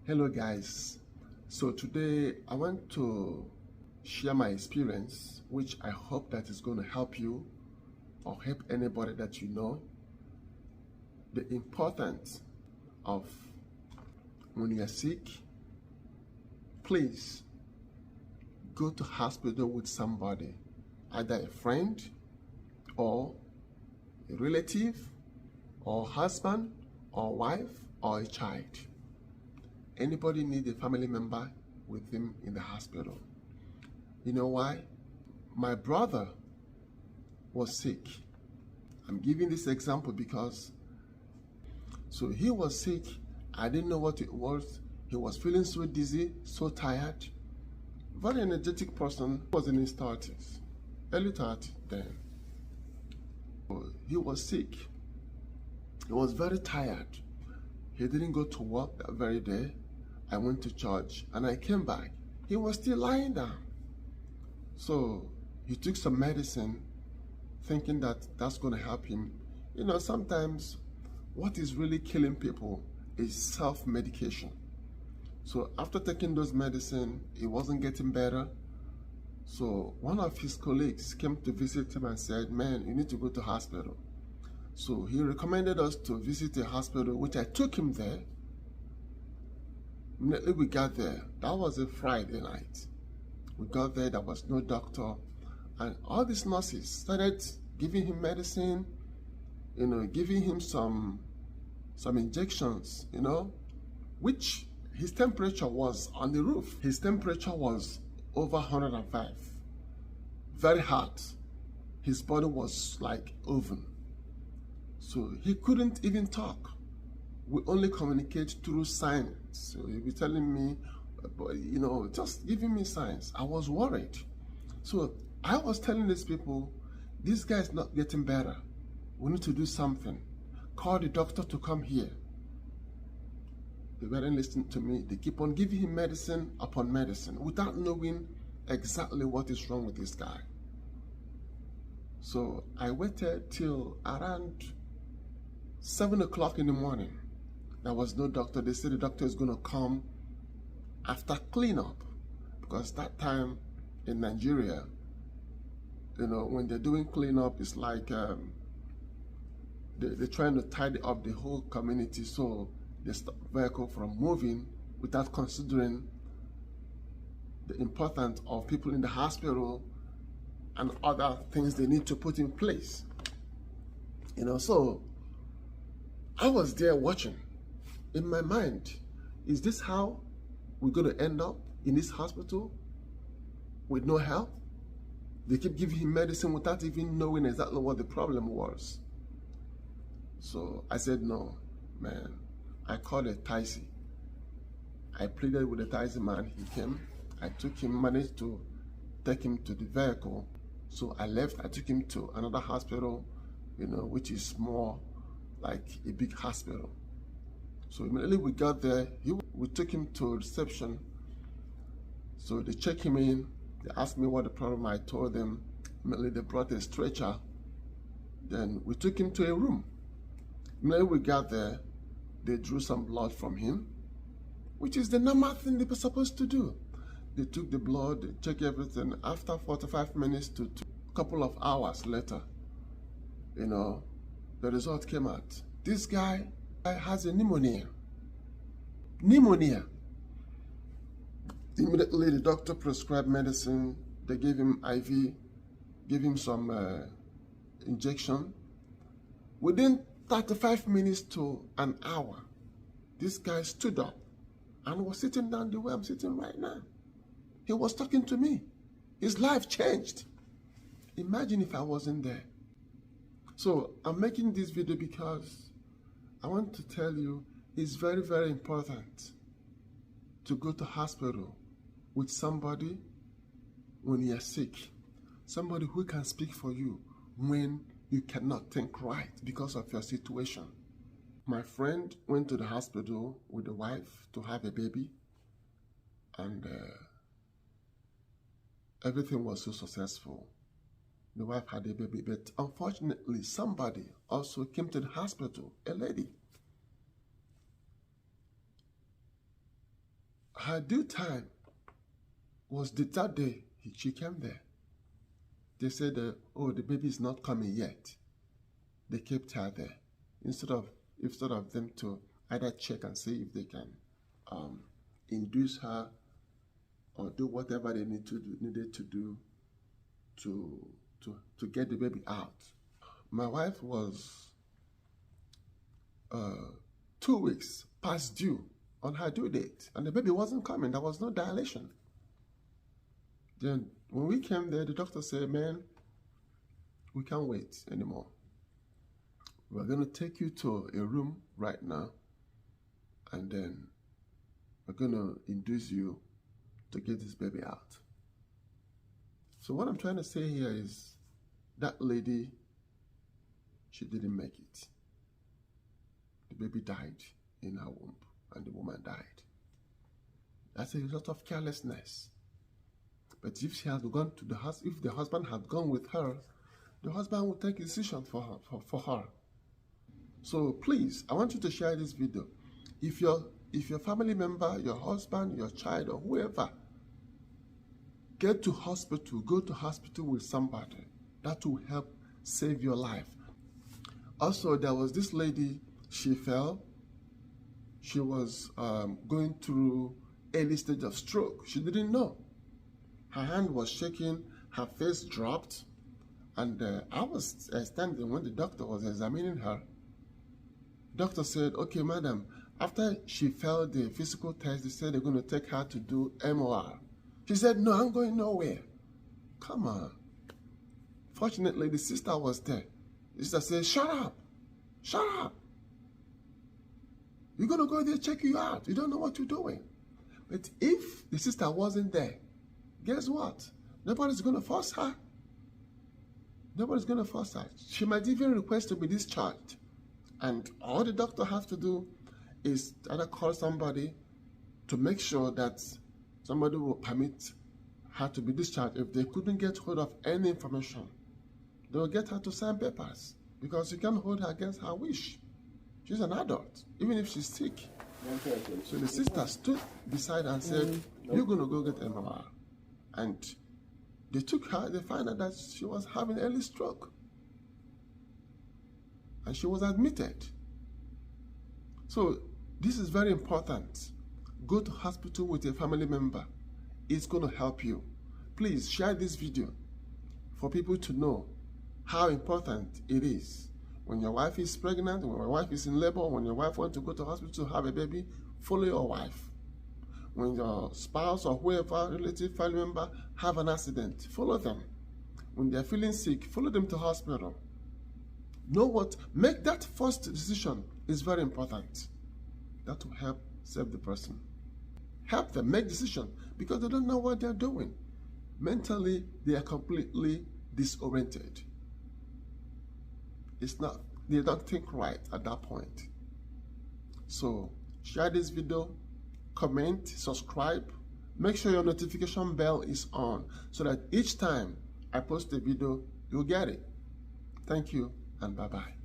Hello guys, so today I want to share my experience, which I hope that is going to help you or help anybody that you know. The importance of when you're sick, please go to hospital with somebody, either a friend or a relative or husband or wife or a child. Anybody need a family member with him in the hospital. You know why? My brother was sick. I'm giving this example because so he was sick. I didn't know what it was. He was feeling so dizzy, so tired. Very energetic person, was in his 30s, early 30s then. He was sick. He was very tired. He didn't go to work that very day. I went to church and I came back. He was still lying down. So he took some medicine thinking that that's going to help him. You know, sometimes what is really killing people is self-medication. So after taking those medicine, he wasn't getting better. So one of his colleagues came to visit him and said, "Man, you need to go to hospital." So he recommended us to visit a hospital, which I took him there. Immediately we got there. That was a Friday night. We got there, there was no doctor, and all these nurses started giving him medicine, giving him some injections, which his temperature was on the roof. His temperature was over 105, very hot. His body was like oven. So he couldn't even talk. We only communicate through signs. So he'll be telling me, just giving me signs. I was worried. So I was telling these people, this guy is not getting better. We need to do something. Call the doctor to come here. They weren't listening to me. They keep on giving him medicine upon medicine without knowing exactly what is wrong with this guy. So I waited till around 7 o'clock in the morning. There was no doctor. They said the doctor is going to come after cleanup, because that time in Nigeria, when they're doing cleanup, it's like they're trying to tidy up the whole community, so they stop vehicle from moving without considering the importance of people in the hospital and other things they need to put in place. So I was there watching. In my mind, is this how we're going to end up in this hospital with no help? They keep giving him medicine without even knowing exactly what the problem was. So I said, no, man. I called a taxi. I pleaded with the taxi man. He came. I took him, managed to take him to the vehicle. So I left. I took him to another hospital, which is more like a big hospital. So immediately we got there, we took him to reception. So they checked him in. They asked me what the problem. I told them. Immediately they brought a stretcher. Then we took him to a room. Immediately we got there, they drew some blood from him, which is the normal thing they were supposed to do. They took the blood, they checked everything. After 45 minutes to a couple of hours later, the result came out. This guy has a pneumonia. Immediately the doctor prescribed medicine. They gave him IV, gave him some injection. Within 35 minutes to an hour, this guy stood up and was sitting down the way I'm sitting right now. He was talking to me. His life changed. Imagine if I wasn't there. So I'm making this video because I want to tell you it's very, very important to go to hospital with somebody when you're sick. Somebody who can speak for you when you cannot think right because of your situation. My friend went to the hospital with the wife to have a baby, and everything was so successful. The wife had a baby, but unfortunately somebody also came to the hospital, a lady. her due time was that day she came there. They said, oh, the baby is not coming yet. They kept her there instead of them to either check and see if they can induce her or do whatever they needed to do to get the baby out. My wife was 2 weeks past due on her due date, and the baby wasn't coming. There was no dilation. Then when we came there, the doctor said, man, we can't wait anymore. We're going to take you to a room right now, and then we're going to induce you to get this baby out. So what I'm trying to say here is that lady, she didn't make it. The baby died in her womb, and the woman died. That's a result of carelessness. But if she had gone to the house, if the husband had gone with her, the husband would take a decision for her. So please, I want you to share this video. If your family member, your husband, your child, or whoever, go to hospital with somebody, that will help save your life. Also, there was this lady, she fell. She was going through early stage of stroke. She didn't know. Her hand was shaking, her face dropped, and I was standing when the doctor was examining her. The doctor said, okay, madam, after she failed the physical test, they said they're going to take her to do MOR. She said, no, I'm going nowhere. Come on. Fortunately, the sister was there. The sister said, shut up. Shut up. You're going to go there, check you out. You don't know what you're doing. But if the sister wasn't there, guess what? Nobody's going to force her. Nobody's going to force her. She might even request to be discharged. And all the doctor has to do is either call somebody to make sure that somebody will permit her to be discharged. If they couldn't get hold of any information, they will get her to sign papers, because you can't hold her against her wish. She's an adult, even if she's sick. So the sister stood beside her and said, you're going to go get MRI. And they took her, they found out that she was having early stroke. And she was admitted. So this is very important. Go to hospital with a family member. It's going to help you. Please share this video for people to know how important it is. When your wife is pregnant, when your wife is in labor, when your wife wants to go to hospital to have a baby, follow your wife. When your spouse or whoever, relative, family member, have an accident, follow them. When they're feeling sick, follow them to hospital. Know what? Make that first decision is very important. That will help save the person. Help them make decision, because they don't know what they're doing. Mentally, they are completely disoriented. They don't think right at that point. So share this video, comment, subscribe, make sure your notification bell is on so that each time I post a video, you'll get it. Thank you and bye-bye.